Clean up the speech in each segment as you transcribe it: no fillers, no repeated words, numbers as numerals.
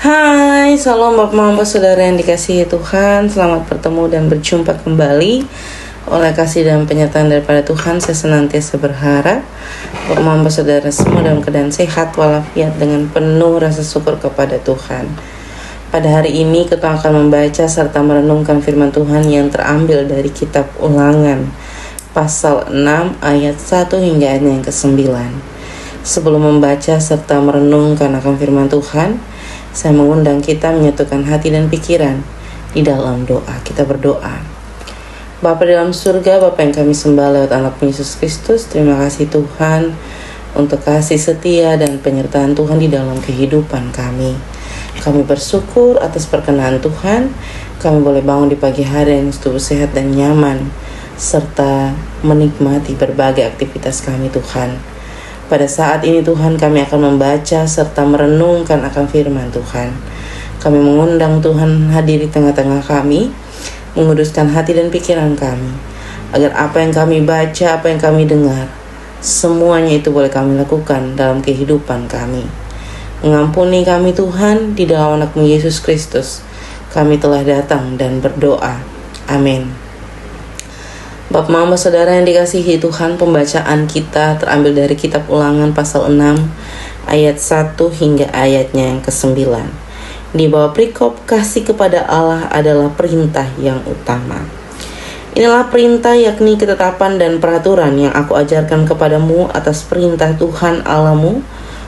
Hai, salam Bapak Mama Saudara yang dikasihi Tuhan. Selamat bertemu dan berjumpa kembali. Oleh kasih dan penyertaan daripada Tuhan, saya senantiasa berharap Bapak Mama Saudara semua dalam keadaan sehat walafiat dengan penuh rasa syukur kepada Tuhan. Pada hari ini kita akan membaca serta merenungkan firman Tuhan yang terambil dari kitab Ulangan pasal 6 ayat 1 hingga ayat yang ke-9. Sebelum membaca serta merenungkan akan firman Tuhan, saya mengundang kita menyatukan hati dan pikiran di dalam doa. Kita berdoa. Bapa dalam surga, Bapa yang kami sembah lewat anak Yesus Kristus, terima kasih Tuhan untuk kasih setia dan penyertaan Tuhan di dalam kehidupan kami. Kami bersyukur atas perkenan Tuhan. Kami boleh bangun di pagi hari yang tubuh sehat dan nyaman, serta menikmati berbagai aktivitas kami Tuhan. Pada saat ini Tuhan, kami akan membaca serta merenungkan akan firman Tuhan. Kami mengundang Tuhan hadir di tengah-tengah kami, menguduskan hati dan pikiran kami, agar apa yang kami baca, apa yang kami dengar, semuanya itu boleh kami lakukan dalam kehidupan kami. Mengampuni kami Tuhan, di dalam anak-Mu Yesus Kristus kami telah datang dan berdoa. Amin. Bapak Mama Saudara yang dikasihi Tuhan, pembacaan kita terambil dari kitab Ulangan pasal 6 ayat 1 hingga ayatnya yang ke-9. Di bawah perikop kasih kepada Allah adalah perintah yang utama. Inilah perintah, yakni ketetapan dan peraturan yang aku ajarkan kepadamu atas perintah Tuhan Allahmu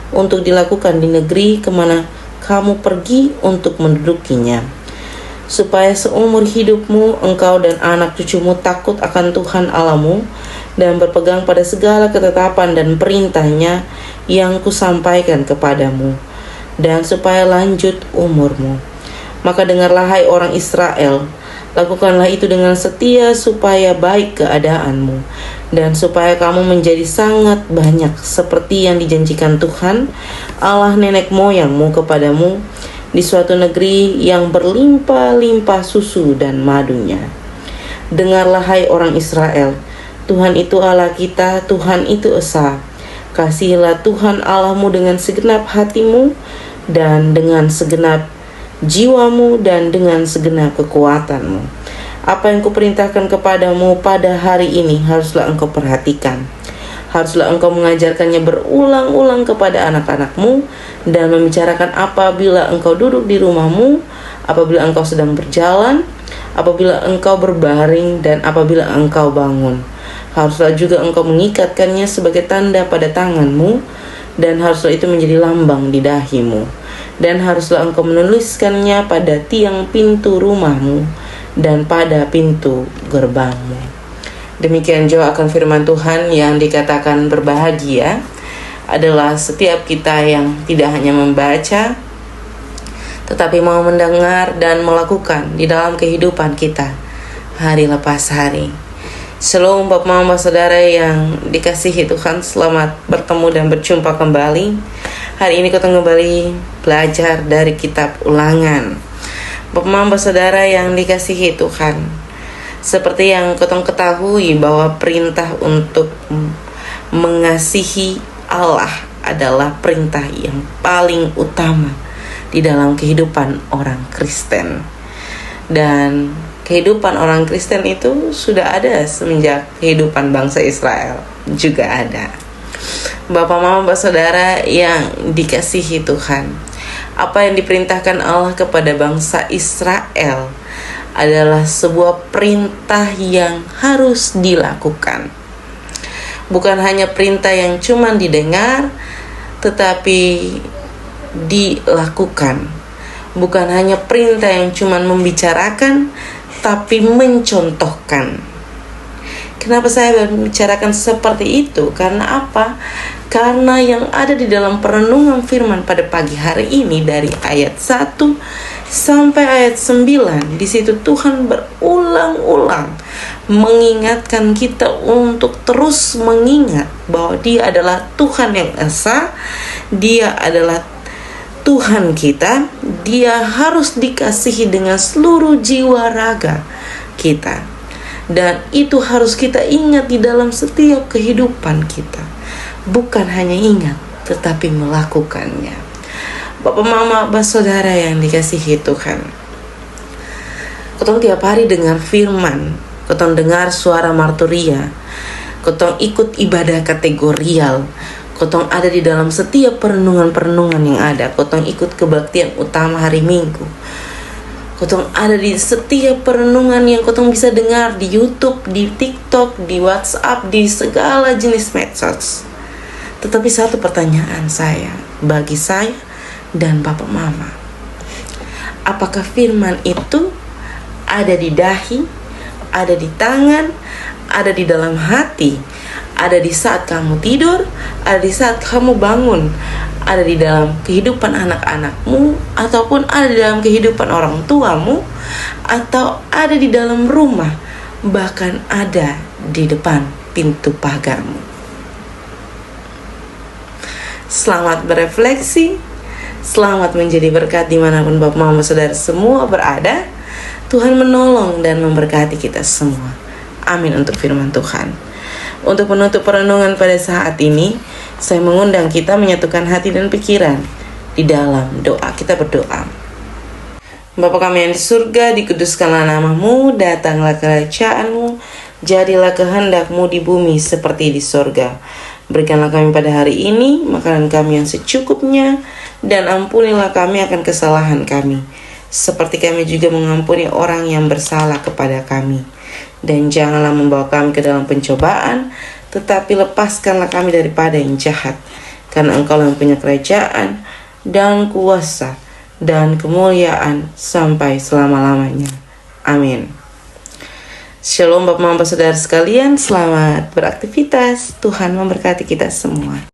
untuk dilakukan di negeri kemana kamu pergi untuk mendudukinya, supaya seumur hidupmu engkau dan anak cucumu takut akan Tuhan Allahmu dan berpegang pada segala ketetapan dan perintahnya yang kusampaikan kepadamu, dan supaya lanjut umurmu. Maka dengarlah hai orang Israel, lakukanlah itu dengan setia supaya baik keadaanmu, dan supaya kamu menjadi sangat banyak seperti yang dijanjikan Tuhan Allah nenek moyangmu kepadamu di suatu negeri yang berlimpah-limpah susu dan madunya. Dengarlah hai orang Israel, Tuhan itu Allah kita, Tuhan itu Esa. Kasihilah Tuhan Allahmu dengan segenap hatimu dan dengan segenap jiwamu dan dengan segenap kekuatanmu. Apa yang kuperintahkan kepadamu pada hari ini haruslah engkau perhatikan. Haruslah engkau mengajarkannya berulang-ulang kepada anak-anakmu dan membicarakan apabila engkau duduk di rumahmu, apabila engkau sedang berjalan, apabila engkau berbaring, dan apabila engkau bangun. Haruslah juga engkau mengikatkannya sebagai tanda pada tanganmu, dan haruslah itu menjadi lambang di dahimu. Dan haruslah engkau menuliskannya pada tiang pintu rumahmu dan pada pintu gerbangmu. Demikian juga akan firman Tuhan yang dikatakan berbahagia adalah setiap kita yang tidak hanya membaca, tetapi mau mendengar dan melakukan di dalam kehidupan kita hari lepas hari. Shalom Bapak Mama Saudara yang dikasihi Tuhan, selamat bertemu dan berjumpa kembali. Hari ini kita kembali belajar dari kitab Ulangan. Bapak Mama Saudara yang dikasihi Tuhan, seperti yang kita ketahui bahwa perintah untuk mengasihi Allah adalah perintah yang paling utama di dalam kehidupan orang Kristen. Dan kehidupan orang Kristen itu sudah ada semenjak kehidupan bangsa Israel juga ada. Bapak Mama Bapak Saudara yang dikasihi Tuhan, apa yang diperintahkan Allah kepada bangsa Israel adalah sebuah perintah yang harus dilakukan. Bukan hanya perintah yang cuma didengar, tetapi dilakukan. Bukan hanya perintah yang cuma membicarakan, tapi mencontohkan. Kenapa saya membicarakan seperti itu? Karena apa? Karena yang ada di dalam perenungan firman pada pagi hari ini dari ayat 1 sampai ayat 9, di situ Tuhan berulang-ulang mengingatkan kita untuk terus mengingat bahwa Dia adalah Tuhan yang esa, Dia adalah Tuhan kita, Dia harus dikasihi dengan seluruh jiwa raga kita. Dan itu harus kita ingat di dalam setiap kehidupan kita. Bukan hanya ingat, tetapi melakukannya. Bapak mama, saudara yang dikasihi Tuhan, kotong tiap hari dengar firman, kotong dengar suara marturia, kotong ikut ibadah kategorial, kotong ada di dalam setiap perenungan-perenungan yang ada, kotong ikut kebaktian utama hari Minggu, kotong ada di setiap perenungan yang kotong bisa dengar di YouTube, di TikTok, di WhatsApp, di segala jenis medsos. Tetapi satu pertanyaan bagi saya dan Bapak Mama, apakah firman itu ada di dahi, ada di tangan, ada di dalam hati, ada di saat kamu tidur, ada di saat kamu bangun, ada di dalam kehidupan anak-anakmu, ataupun ada di dalam kehidupan orang tuamu, atau ada di dalam rumah, bahkan ada di depan pintu pagarmu. Selamat berefleksi, selamat menjadi berkat dimanapun Bapak Mama Saudara semua berada. Tuhan menolong dan memberkati kita semua. Amin untuk firman Tuhan. Untuk penutup perenungan pada saat ini, saya mengundang kita menyatukan hati dan pikiran di dalam doa. Kita berdoa. Bapa kami yang di surga, dikuduskanlah nama-Mu, datanglah kerajaan-Mu, jadilah kehendak-Mu di bumi seperti di surga. Berikanlah kami pada hari ini makanan kami yang secukupnya, dan ampunilah kami akan kesalahan kami, seperti kami juga mengampuni orang yang bersalah kepada kami. Dan janganlah membawa kami ke dalam pencobaan, tetapi lepaskanlah kami daripada yang jahat. Karena Engkau yang punya kerajaan dan kuasa dan kemuliaan sampai selama-lamanya. Amin. Shalom Bapak Mama Saudara sekalian, selamat beraktivitas. Tuhan memberkati kita semua.